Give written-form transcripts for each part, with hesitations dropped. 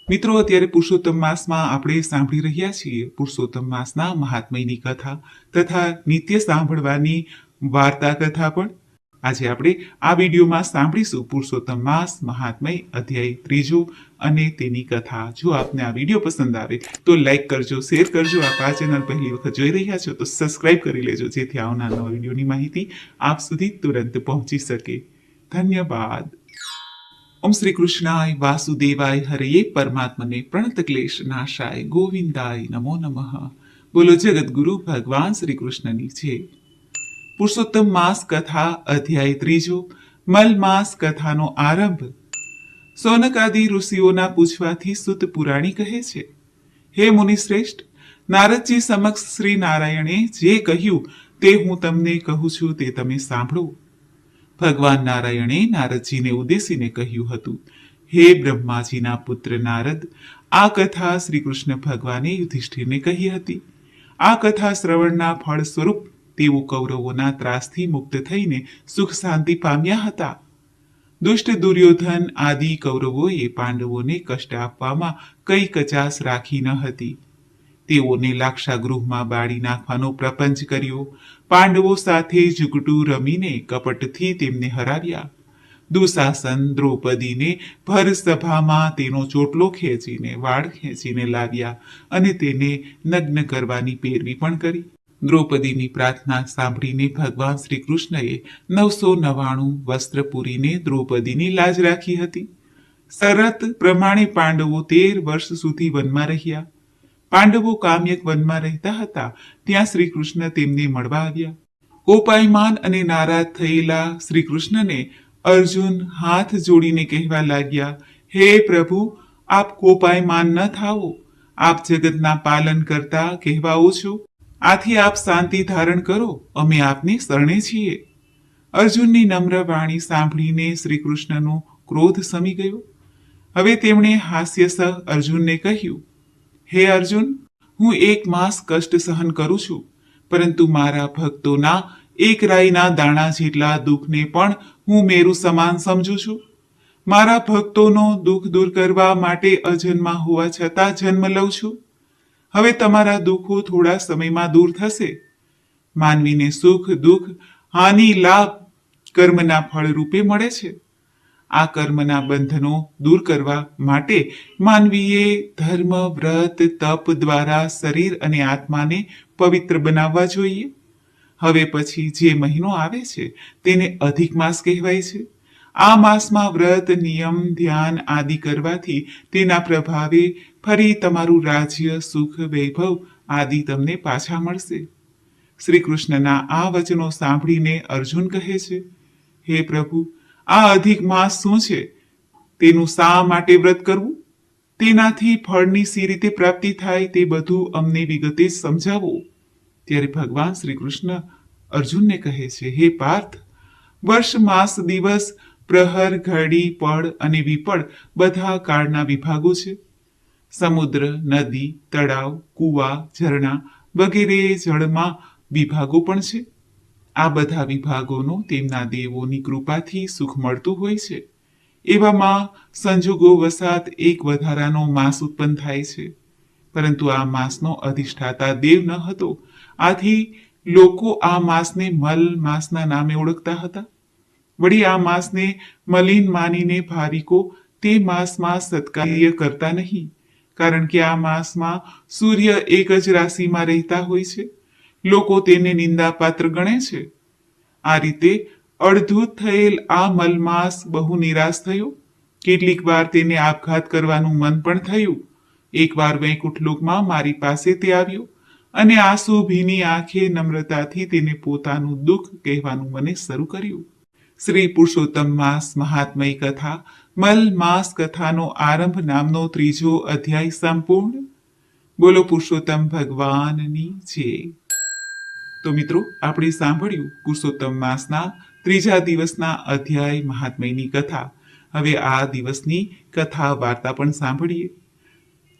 મિત્રો, અત્યારે પુરુષોત્તમ માસમાં આપણે સાંભળી રહ્યા છીએ પુરુષોત્તમ માસના મહાત્મ્યની કથા તથા નિત્ય સાંભળવાની વાર્તા કથા પણ. આજે આપણે આ વિડીયોમાં સાંભળીશું પુરુષોત્તમ માસ મહાત્મ્ય અધ્યાય 3 અને તેની કથા. જો આપને આ વિડીયો પસંદ આવે તો લાઈક કરજો, શેર કરજો. આપ આ ચેનલ પહેલી વખત જોઈ રહ્યા છો તો સબસ્ક્રાઇબ કરી લેજો, જેથી આવનાર નવા વિડીયોની માહિતી આપ સુધી તુરંત પહોંચી શકે. ધન્યવાદ. ઓમ શ્રી કૃષ્ણાય વાસુદેવાય હરયે પરમાત્મને પ્રણત ક્લેશ નાશાય ગોવિંદાય નમો નમઃ. બોલો જગતગુરુ ભગવાન શ્રી કૃષ્ણની છે. પુરુષોત્તમ માસ કથા અધ્યાય 3. મલ માસ કથાનો આરંભ. સોનકાદી ઋષિઓના પૂછવાથી સુત પુરાણી કહે છે, હે મુનિશ્રેષ્ઠ, નારદજી સમક્ષ શ્રી નારાયણે જે કહ્યું તે હું તમને કહું છું, તે તમે સાંભળો. ભગવાન નારાયણે નારદજીને ઉદ્દેશીને કહ્યું હતું, હે બ્રહ્માજીના પુત્ર નારદ, આ કથા શ્રી કૃષ્ણ ભગવાને યુધિષ્ઠિરને કહી હતી. આ કથા શ્રવણના ફળ સ્વરૂપ તેઓ કૌરવોના ત્રાસથી મુક્ત થઈને સુખ શાંતિ પામ્યા હતા. દુષ્ટ દુર્યોધન આદિ કૌરવોએ પાંડવોને કષ્ટ આપવામાં કઈ કચાશ રાખી ન હતી. તેઓને લાક્ષાગૃહમાં બાળી નાખવાનો પ્રપંચ કર્યો. પાંડવો સાથે જુગટું રમીને કપટથી તેમને હરાવ્યા. દુશાસન દ્રૌપદીને ભર સભામાં તેનો ચોટલો ખેંચીને વાળ ખેંચીને લાવ્યા અને તેને નગ્ન કરવાની પેરવી પણ કરી. દ્રૌપદીની પ્રાર્થના સાંભળીને ભગવાન શ્રી કૃષ્ણએ 999 વસ્ત્ર પૂરીને દ્રૌપદીની લાજ રાખી હતી. શરત પ્રમાણે પાંડવો 13 વર્ષ સુધી વનમાં રહ્યા. પાંડવો કામ્યક વનમાં રહેતા હતા ત્યાં શ્રી કૃષ્ણ તેમને મળવા આવ્યા. કોપાયમાન અને નારાજ થયેલા શ્રી કૃષ્ણને અર્જુન હાથ જોડીને કહેવા લાગ્યા, હે પ્રભુ, આપ કોપાયમાન ન થાઓ. આપ જગતના પાલન કરતા કહેવાઓ છો, આથી આપ શાંતિ ધારણ કરો, અમે આપને શરણે છીએ. અર્જુનની નમ્ર વાણી સાંભળીને શ્રી કૃષ્ણનો ક્રોધ શમી ગયો. હવે તેમણે હાસ્યસહ અર્જુનને કહ્યું, હે અર્જુન, હું 1 માસ કષ્ટ સહન કરું છું, પરંતુ મારા ભક્તોના એક રાઈના દાણા જેટલા દુઃખને પણ હું મેરુ સમાન સમજું છું. મારા ભક્તોનો દુઃખ દૂર કરવા માટે અજન્મા હોવા છતાં જન્મ લઉં છું. હવે તમારા દુઃખો થોડા સમયમાં દૂર થશે. માનવીને સુખ દુઃખ હાનિ લાભ કર્મના ફળ રૂપે મળે છે. આ કર્મના બંધનો દૂર કરવા માટે માનવીએ ધર્મ, વ્રત, તપ દ્વારા શરીર અને આત્માને પવિત્ર બનાવવા જોઈએ. હવે પછી જે મહિનો આવે છે તેને અધિક માસ કહેવાય છે. આ માસમાં વ્રત, નિયમ, ધ્યાન આદિ કરવાથી તેના પ્રભાવે ફરી તમારું રાજ્ય, સુખ, વૈભવ આદિ તમને પાછા મળશે. શ્રી કૃષ્ણના આ વચનો સાંભળીને અર્જુન કહે છે, હે પ્રભુ, આ અધિક માસ શું છે? તેનું શા માટે વ્રત કરવું? તેનાથી ફળની સી રીતે પ્રાપ્તિ થાય તે બધું અમને વિગતે સમજાવો. ત્યારે ભગવાન શ્રી કૃષ્ણ અર્જુનને કહે છે, હે પાર્થ, વર્ષ, માસ, દિવસ, પ્રહર, ઘડી, પળ અને વિપળ બધા કાળના વિભાગો છે. સમુદ્ર, નદી, તળાવ, કૂવા, ઝરણા વગેરે જળમાં વિભાગો પણ છે. આ બધા વિભાગોનો તેમના દેવોની કૃપાથી સુખ મળતું હોય છે. એવામાં સંજોગો વસાત એક વધારાનો માસ ઉત્પન્ન થાય છે, પરંતુ આ માસનો અધિષ્ઠાતા દેવ ન હતો. આથી લોકો આ માસને મલ માસના નામે ઓળખતા હતા. વળી આ માસને મલિન માનીને ભાવિકો તે માસમાં સત્કાર્ય કરતા નહીં, કારણ કે આ માસમાં સૂર્ય એક જ રાશિમાં રહેતા હોય છે. લોકો તેને નિંદાપાત્ર ગણે છે. આ રીતે અડધૂત થયેલ આ મલમાસ બહુ નિરાશ થયો. કેટલીક વાર તેને આપઘાત કરવાનું મન પણ થયું. એકવાર વૈકુંઠ લોકમાં મારી પાસે તે આવ્યો અને આંસુ ભીની આંખે નમ્રતાથી તેને પોતાનું દુઃખ કહેવાનું મને શરૂ કર્યું. શ્રી પુરુષોત્તમ માસ મહાત્મય કથા મલ માસ કથાનો આરંભ નામનો 3 અધ્યાય સંપૂર્ણ. બોલો પુરુષોત્તમ ભગવાનની જય. તો મિત્રો, આપણે સાંભળ્યું પુરુષોત્તમ માસના 3 દિવસના અધ્યાય મહાત્મ્યની કથા. હવે આ દિવસની કથા વાર્તા પણ સાંભળીએ,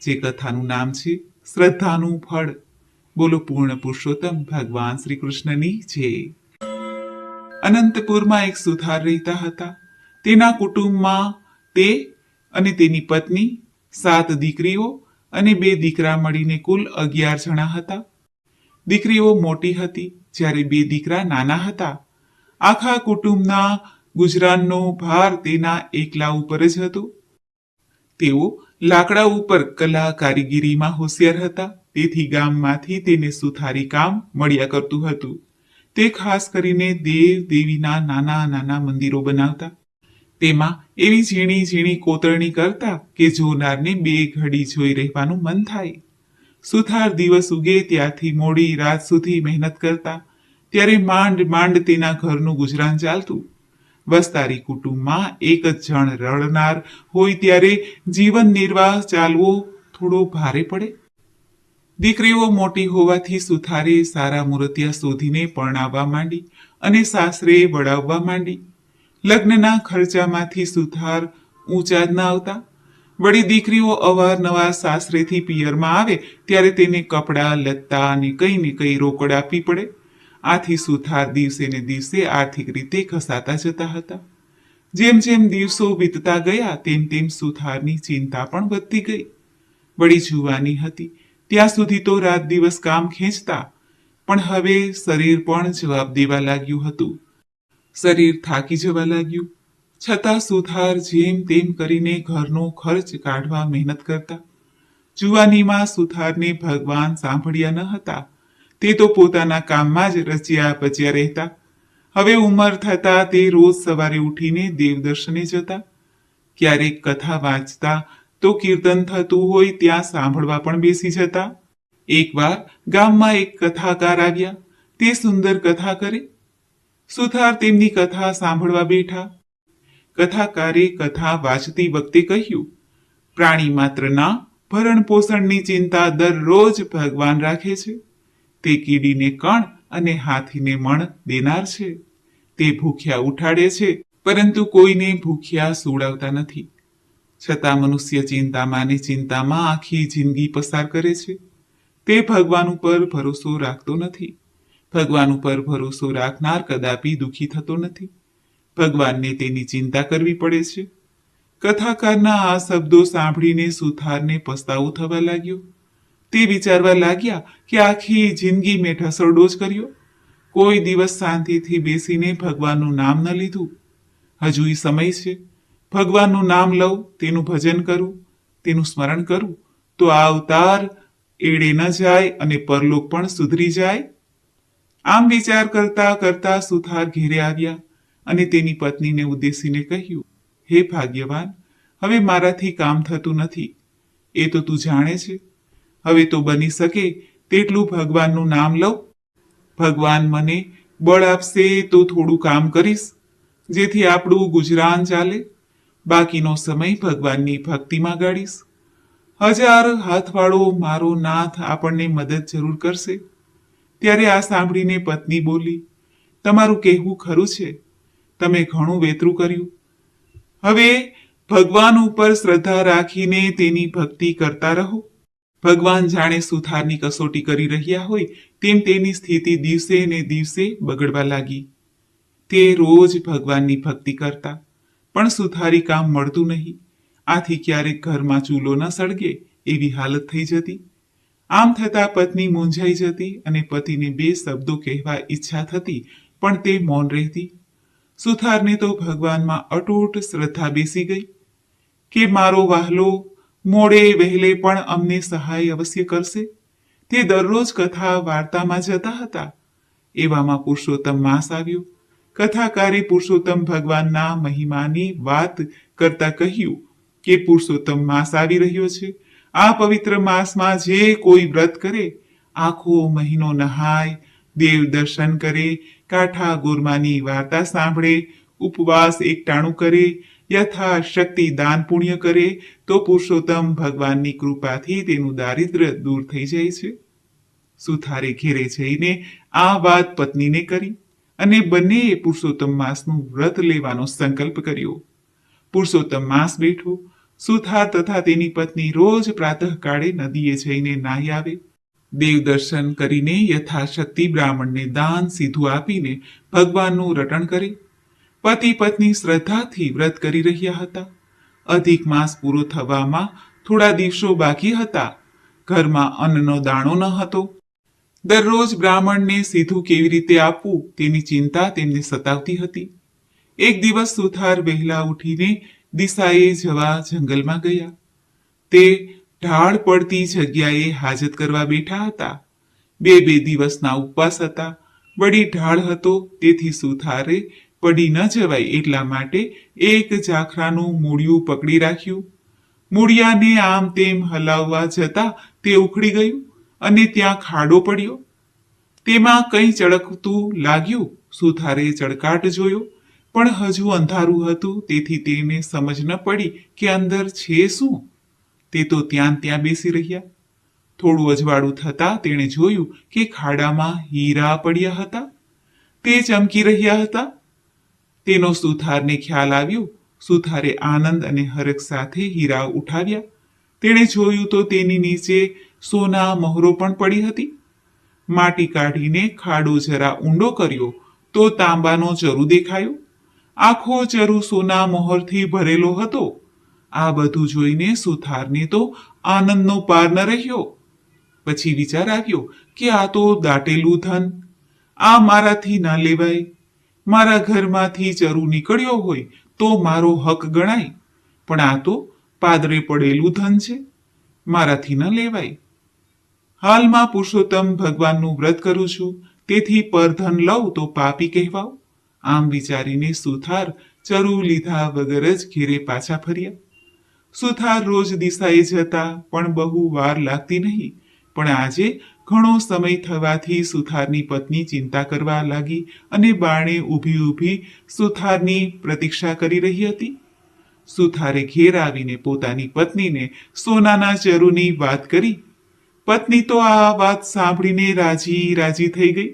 જે કથાનું નામ છે શ્રદ્ધાનું ફળ. બોલો પૂર્ણ પુરુષોત્તમ ભગવાન શ્રી કૃષ્ણની જય. અનંતપુરમાં એક સુથાર રહેતા હતા. તેના કુટુંબમાં તે અને તેની પત્ની 7 દીકરીઓ અને 2 દીકરા મળીને કુલ 11 જણા હતા. દીકરીઓ મોટી હતી જ્યારે 2 દીકરા નાના હતા. આખા કુટુંબના ગુજરાનનો ભાર તેના એકલા ઉપર જ હતો. તેઓ લાકડા ઉપર કલા કારીગીરીમાં હોશિયાર હતા, તેથી ગામમાંથી તેને સુથારી કામ મળ્યા કરતું હતું. તે ખાસ કરીને દેવ દેવીના નાના નાના મંદિરો બનાવતા. તેમાં એવી ઝીણી ઝીણી કોતરણી કરતા કે જોનારને 2 ઘડી જોઈ રહેવાનું મન થાય. સુથાર દિવસ ઉગે ત્યારથી મોડી રાત સુધી મહેનત કરતા, ત્યારે માંડ માંડ તેના ઘરનું ગુજરાન ચાલતું. વસ્તારી કુટુંબમાં એક જ જણ રડનાર હોય ત્યારે જીવન નિર્વાહ ચાલવો થોડો ભારે પડે. દીકરીઓ મોટી હોવાથી સુથારે સારા મૂર્તિયા શોધીને પરણાવવા માંડી અને સાસરે વળાવવા માંડી. લગ્નના ખર્ચામાંથી સુથાર ઊંચા જ ન આવતા. વળી દીકરીઓ અવારનવાર સાસરેથી પિયરમાં આવે ત્યારે તેને કપડાં લત્તા અને કંઈ ને કંઈ રોકડ આપવી પડે. આથી સુથાર દિવસે ને દિવસે આર્થિક રીતે ઘસાતા જતા હતા. જેમ જેમ દિવસો વીતતા ગયા તેમ તેમ સુથારની ચિંતા પણ વધતી ગઈ. વળી જુવાની હતી ત્યાં સુધી તો રાત દિવસ કામ ખેંચતા, પણ હવે શરીર પણ જવાબ દેવા લાગ્યું હતું. શરીર થાકી જવા લાગ્યું. છતાં સુથાર જેમ તેમ કરીને ઘરનો ખર્ચ કાઢવા મહેનત કરતા. જુવાનીમાં સુથારને ભગવાન સાંભળ્યા ન હતા. તે તો પોતાના કામમાં જ રચ્યા પચ્યા રહેતા. હવે ઉંમર થતા તે રોજ સવારે ઉઠીને દેવદર્શને જતા. ક્યારેક કથા વાંચતા તો કીર્તન થતું હોય ત્યાં સાંભળવા પણ બેસી જતા. એકવાર ગામમાં એક કથાકાર આવ્યા. તે સુંદર કથા કરે. સુથાર તેમની કથા સાંભળવા બેઠા. કથાકારે કથા વાંચતી વખતે કહ્યું, પ્રાણી માત્રના ભરણ પોષણની ચિંતા દરરોજ ભગવાન રાખે છે. તે કીડીને કણ અને હાથીને મણ દેનાર છે. તે ભૂખ્યા ઉઠાડે છે, પરંતુ કોઈને ભૂખ્યા સુવડાવતા નથી. છતાં મનુષ્ય ચિંતામાં ને ચિંતામાં આખી જિંદગી પસાર કરે છે. તે ભગવાન ઉપર ભરોસો રાખતો નથી. ભગવાન ઉપર ભરોસો રાખનાર કદાપી દુઃખી થતો નથી. ભગવાનને તેની ચિંતા કરવી પડે છે. કથાકારના આ શબ્દો સાંભળીને સુથારને પસ્તાવો થવા લાગ્યો. તે વિચારવા લાગ્યા કે આખી જિંદગી મેં ઢસરડો જ કર્યો. કોઈ દિવસ શાંતિથી બેસીને ભગવાનનું નામ ન લીધું. હજુય સમય છે. ભગવાનનું નામ લઉં, તેનું ભજન કરું, તેનું સ્મરણ કરું, તો આ અવતાર એડે ન જાય અને પરલોક પણ સુધરી જાય. આમ વિચાર કરતા કરતા સુથાર ઘેરે આવ્યા અને તેની પત્નીને ઉદ્દેશીને કહ્યું, હે ભાગ્યવાન, હવે મારાથી કામ થતું નથી. એ તો તું જાણે છે. હવે તો બની શકે તેટલું ભગવાનનું નામ લઉં. ભગવાન મને બળ આપશે તો થોડું કામ કરીશ, જેથી આપણું ગુજરાન ચાલે. બાકીનો સમય ભગવાનની ભક્તિમાં ગાળીશ. 1000 હાથવાળો મારો નાથ આપણને મદદ જરૂર કરશે. ત્યારે આ સાંભળીને પત્ની બોલી, તમારું કહેવું ખરું છે. તમે ઘણું વેતરું કર્યું. હવે ભગવાન ઉપર શ્રદ્ધા રાખીને તેની ભક્તિ કરતા રહો. ભગવાન જાણે સુથારની કસોટી કરી રહ્યા હોય તેમ તેની સ્થિતિ દિવસે ને દિવસે બગડવા લાગી. તે રોજ ભગવાનની ભક્તિ કરતા, પણ સુથારી કામ મળતું નહીં. આથી ક્યારેક ઘરમાં ચૂલો ન સળગે એવી હાલત થઈ જતી. આમ થતાં પત્ની મૂંઝાઈ જતી અને પતિને 2 શબ્દો કહેવા ઈચ્છા થતી, પણ તે મૌન રહેતી. સુથારને તો ભગવાનમાં અટૂટ શ્રદ્ધા બેસી ગઈ કે મારો વહાલો મોડે વહેલે પણ અમને સહાય અવશ્ય કરશે. તે દરરોજ કથા વાર્તામાં જતા હતા. એવામાં પુરુષોત્તમ માસ આવ્યો. કથાકારે પુરુષોત્તમ ભગવાનના મહિમાની વાત કરતા કહ્યું કે પુરુષોત્તમ માસ આવી રહ્યો છે. આ પવિત્ર માસમાં જે કોઈ વ્રત કરે, આખો મહિનો નહાય, દેવ દર્શન કરે, કાઠા ગોરમાની વાર્તા સાંભળે, ઉપવાસ એકટાણું કરે, યથાશક્તિ દાન પુણ્ય કરે, તો પુરુષોત્તમ ભગવાનની કૃપાથી તેનું દારિદ્ર્ય દૂર થઈ જાય છે. સુથારે ઘેરે જઈને આ વાત પત્નીને કરી અને બંનેએ પુરુષોત્તમ માસનું વ્રત લેવાનો સંકલ્પ કર્યો. પુરુષોત્તમ માસ બેઠો. સુથાર તથા તેની પત્ની રોજ પ્રાતઃકાળે નદીએ જઈને નાહી આવે. દેવ દર્શન કરીને યથાશક્તિ બ્રાહ્મણને દાન સીધું આપીને ભગવાનનું રટણ કરે. પતિ પત્ની શ્રદ્ધાથી વ્રત કરી રહ્યા હતા. અધિક માસ પૂરો થવામાં થોડા દિવસો બાકી હતા. ઘરમાં અન્નનો દાણો ન હતો. દરરોજ બ્રાહ્મણને સીધું કેવી રીતે આપવું તેની ચિંતા તેમને સતાવતી હતી. એક દિવસ સુથાર વહેલા ઉઠીને દિશાએ જવા જંગલમાં ગયા. તે ઢાળ પડતી જગ્યાએ હાજત કરવા બેઠા હતા. બે દિવસના ઉપવાસ હતા. વળી ઢાળ હતો, તેથી સુથારે પડી ન જવાય એટલા માટે એક ઝાખરાનું મૂળિયું પકડી રાખ્યું. મૂળિયાને આમ તેમ હલાવવા જતા તે ઉખડી ગયું અને ત્યાં ખાડો પડ્યો. તેમાં કંઈ ચળકતું લાગ્યું. સુથારે ચળકાટ જોયો, પણ હજુ અંધારું હતું, તેથી તેને સમજ ન પડી કે અંદર છે શું. તે તો ત્યાં બેસી રહ્યા. થોડું અજવાળું થતાં તેણે જોયું કે ખાડામાં હીરા પડ્યા હતા. તે ચમકી રહ્યા હતા. તેનો સુથારને ખ્યાલ આવ્યો. સુથારે આનંદ અને હરખ સાથે હીરા ઉઠાવ્યા. તેણે જોયું તો તેની નીચે સોના મહોરો પણ પડી હતી. માટી કાઢીને ખાડો જરા ઊંડો કર્યો તો તાંબાનો ચરુ દેખાયો. આખો ચરુ સોના મહોરથી ભરેલો હતો. આ બધું જોઈને સુથારને તો આનંદનો પાર ન રહ્યો. પછી વિચાર આવ્યો કે આ તો દાટેલું ધન, આ મારાથી ના લેવાય. મારા ઘરમાંથી ચરુ નીકળ્યો હોય તો મારો હક ગણાય, પણ આ તો પાદરે પડેલું ધન છે, મારાથી ન લેવાય. હાલમાં પુરુષોત્તમ ભગવાનનું વ્રત કરું છું, તેથી પરધન લઉં તો પાપી કહેવાવ. આમ વિચારીને સુથાર ચરુ લીધા વગર જ ઘેરે પાછા ફર્યા. સુથાર રોજ દિશાએ જતા, પણ બહુ વાર લાગતી નહીં. પણ આજે ઘણો સમય થવાથી સુથારની પત્ની ચિંતા કરવા લાગી અને બારણે ઊભી સુથારની પ્રતીક્ષા કરી રહી હતી. સુથારે ઘેર આવીને પોતાની પત્નીને સોનાના ચરુની વાત કરી. પત્ની તો આ વાત સાંભળીને રાજી થઈ ગઈ.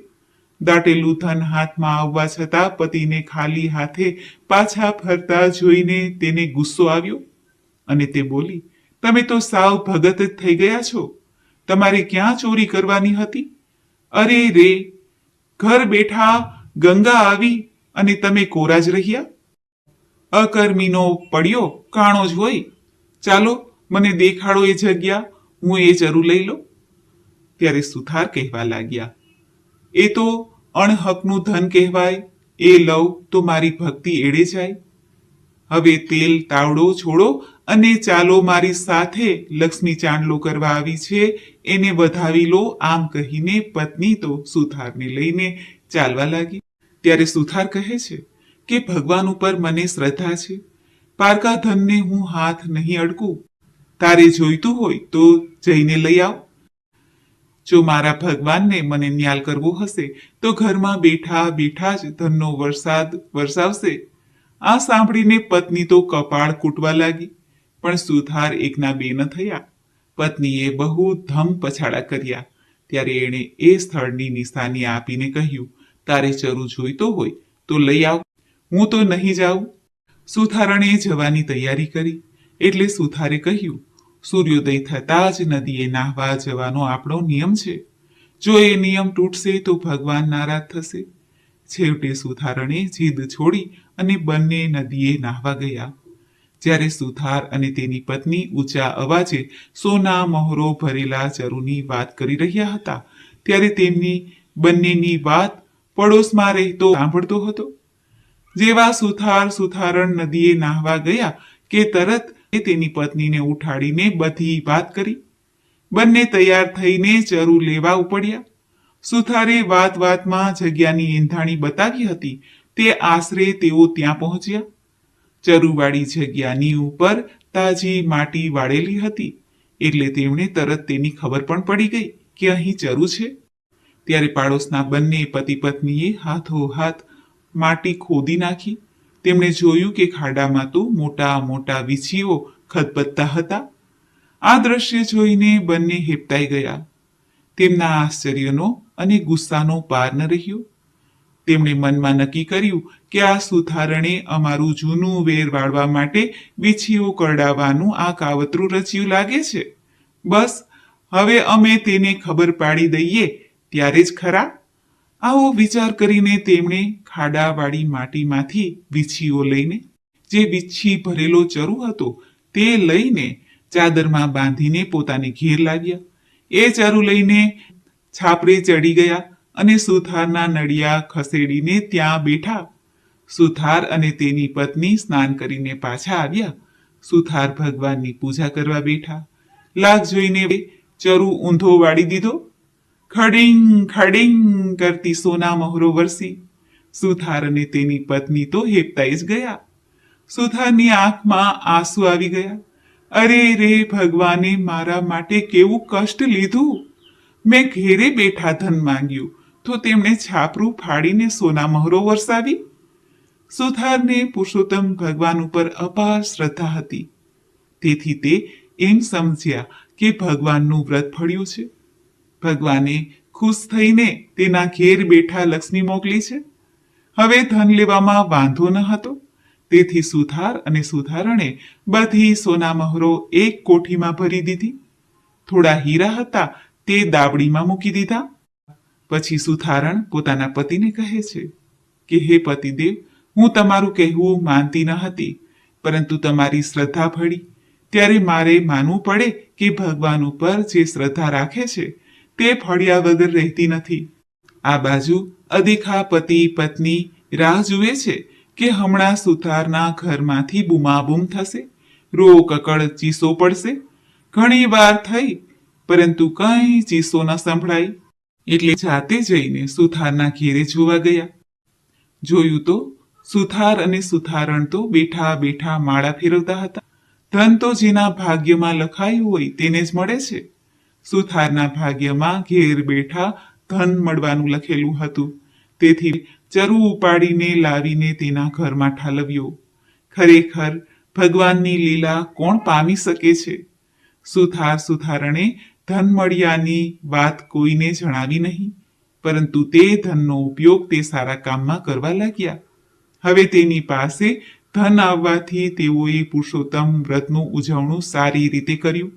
દાટેલું ધન હાથમાં આવવા છતાં પતિને ખાલી હાથે પાછા ફરતા જોઈને તેને ગુસ્સો આવ્યો અને તે બોલી, તમે તો સાવ ભગત જ થઈ ગયા છો. તમારે ક્યાં ચોરી કરવાની હતી? અરે રે, ઘર બેઠા ગંગા આવી અને તમે કોરા જ રહ્યા. અકર્મીનો પડ્યો કાણો જ હોય. ચાલો મને દેખાડો એ જગ્યા, હું એ ચરુ લઈ લો. ત્યારે સુથાર કહેવા લાગ્યા, એ તો અણહકનું ધન કહેવાય, એ લઉં તો મારી ભક્તિ એળે જાય. હવે તેલ તાવડો છોડો અને ચાલો મારી સાથે, લક્ષ્મી ચાંદલો કરવા આવી છે એને વધાવી લો. આમ કહીને પત્ની તો સુથારને લઈને ચાલવા લાગી. ત્યારે સુથાર કહે છે કે ભગવાન ઉપર મને શ્રદ્ધા છે, પારકા ધનને હું હાથ નહીં અડકું. તારે જોઈતું હોય તો જઈને લઈ આવ. જો મારા ભગવાનને મને ન્યાલ કરવો હશે તો ઘરમાં બેઠા જ ધનનો વરસાદ વરસાવશે. આ સાંભળીને પત્ની તો કપાળ કૂટવા લાગી. પણ સુથાર એકના બે ન થયા. પત્નીએ બહુ ધમ પછાડા કર્યા. ત્યારે એણે એ સ્થળની નિશાની આપીને કહ્યું, તારે ચરુ જોઈતો હોય તો લઈ આવ, હું તો નહીં જાઉં. સુથારણે જવાની તૈયારી કરી. એટલે સુથારે કહ્યું, સૂર્યોદય થતાં જ નદીએ નાહવા જવાનો આપણો નિયમ છે. જો એ નિયમ તૂટશે તો ભગવાન નારાજ થશે. છેવટે સુથારણે જીદ છોડી અને બંને નદીએ નાહવા ગયા. જ્યારે સુથાર અને તેની પત્ની ઊંચા અવાજે સોના મહોરો ભરેલા ચરુની વાત કરી રહ્યા હતા, ત્યારે તેમની બંનેની વાત પડોશમાં રહેતો સાંભળતો હતો. જેવા સુથારણ નદીએ નાહવા ગયા કે તરત તેની પત્નીને ઉઠાડીને બધી વાત કરી. બંને તૈયાર થઈને ચરુ લેવા ઉપડ્યા. સુથારે વાતમાં જગ્યાની એંધાણી બતાવી હતી, તે આશરે તેઓ ત્યાં પહોંચ્યા. ચરુવાળી જગ્યાની ઉપર તાજી માટી વાળેલી હતી, એટલે તેમણે તરત તેની ખબર પણ પડી ગઈ કે અહીં ચરુ છે. ત્યારે પાડોશના બંને પતિ પત્નીએ હાથોહાથ માટી ખોદી નાખી. તેમણે જોયું કે ખાડામાં તો મોટા વીછીઓ ખદબદતા હતા. આ દ્રશ્ય જોઈને બંને હેબતાઈ ગયા. તેમના આશ્ચર્યનો અને ગુસ્સાનો પાર ન રહ્યો. તેમણે મનમાં નક્કી કર્યું કે આ સુથારણે અમારું જૂનું વેર વાળવા માટે વીછીઓ કરડાવવાનું આ કાવતરું રચ્યું લાગે છે. બસ હવે અમે તેને ખબર પાડી દઈએ ત્યારે જ ખરા. આવો વિચાર કરીને તેમણે ખાડાવાળી માટીમાંથી વીછીઓ લઈને, જે વીછી ભરેલો ચરુ હતો તે લઈને ચાદરમાં બાંધીને પોતાને ઘેર લાવ્યા. એ ચરુ લઈને છાપરે ચડી ગયા અને સુથારના નળિયા ખસેડીને ત્યાં બેઠા. સુથાર અને તેની પત્ની સ્નાન કરીને પાછા આવ્યા. સુથાર ભગવાનની પૂજા કરવા બેઠા. લાગ જોઈને ચરુ ઊંધો વાળી દીધો. ખડિંગ ખડિંગ કરતી સોના મહોરો વરસી. સુથાર અને તેની પત્ની તો હેપતાઈ જ ગયા. સુથારની આંખમાં આંસુ આવી ગયા. અરે રે, ભગવાને મારા માટે કેવું કષ્ટ લીધું. મેં ઘેરે બેઠા ધન માંગ્યું તો તેમણે છાપરું ફાડીને સોના મહોરો વરસાવી. સુથારને પુરુષોત્તમ ભગવાન ઉપર અપાર શ્રદ્ધા હતી. તેથી તે એમ સમજ્યા કે ભગવાનનું વ્રત ફળ્યું છે. ભગવાને ખુશ થઈને તેના ઘેર બેઠા લક્ષ્મી મોકલી છે. હવે ધન લેવામાં વાંધો ન હતો. તેથી સુથાર અને સુથારણે બધી સોના મહોરો એક કોઠીમાં ભરી દીધી. થોડા હીરા હતા તે દાબડીમાં મૂકી દીધા. પછી સુથારણ પોતાના પતિને કહે છે કે હે પતિદેવ, હું તમારું કહેવું માનતી ન હતી, પરંતુ તમારી શ્રદ્ધા ફળી ત્યારે મારે માનવું પડે કે ભગવાન ઉપર જે શ્રદ્ધા રાખે છે તે ફળ્યા વગર રહેતી નથી. આ બાજુ અદેખા પતિ પત્ની રાહ જુએ છે કે હમણાં સુથારના ઘરમાંથી બૂમાબૂમ થશે, રો કકડ ચીસો પડશે. ઘણી વાર થઈ પરંતુ કંઈ ચીસો ન સંભળાઈ. એટલે જાતે જઈને સુથારના ઘેરે જોવા ગયા. જોયું તો સુથાર અને સુથારણ તો બેઠા બેઠા માળા ફેરવતા હતા. ધન તો જેના ભાગ્યમાં લખાયું હોય તેને જ મળે છે. સુથારના ભાગ્યમાં ઘેર બેઠા ધન મળવાનું લખેલું હતું. તેથી ચરુ ઉપાડીને લાવીને તેના ઘરમાં ઠાલવ્યો. ખરેખર ભગવાનની લીલા કોણ પામી શકે છે? સુથાર સુથારણે ધન મળ્યાની વાત કોઈને જણાવી નહીં, પરંતુ તે ધનનો ઉપયોગ તે સારા કામમાં કરવા લાગ્યા. હવે તેની પાસે ધન આવવાથી તેઓએ પુરુષોત્તમ વ્રતનું ઉજવણું સારી રીતે કર્યું.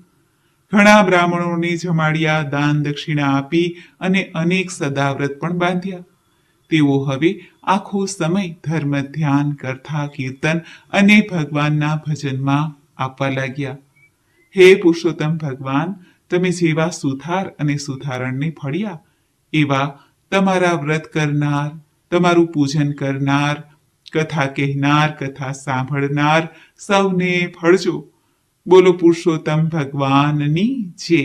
ઘણા બ્રાહ્મણોને જમાડ્યા, દાન દક્ષિણા આપી અને અનેક સદાવ્રત પણ બાંધ્યા. તેઓ હવે આખો સમય ધર્મ ધ્યાન, કથા, કીર્તન અને ભગવાનના ભજનમાં આપવા લાગ્યા. હે પુરુષોત્તમ ભગવાન, તમે જેવા સુથાર અને સુથારણને ફળ્યા એવા તમારા વ્રત કરનાર, તમારું પૂજન કરનાર, કથા કહેનાર, કથા સાંભળનાર સૌને ફળજો. બોલો પુરુષોત્તમ ભગવાનની જય.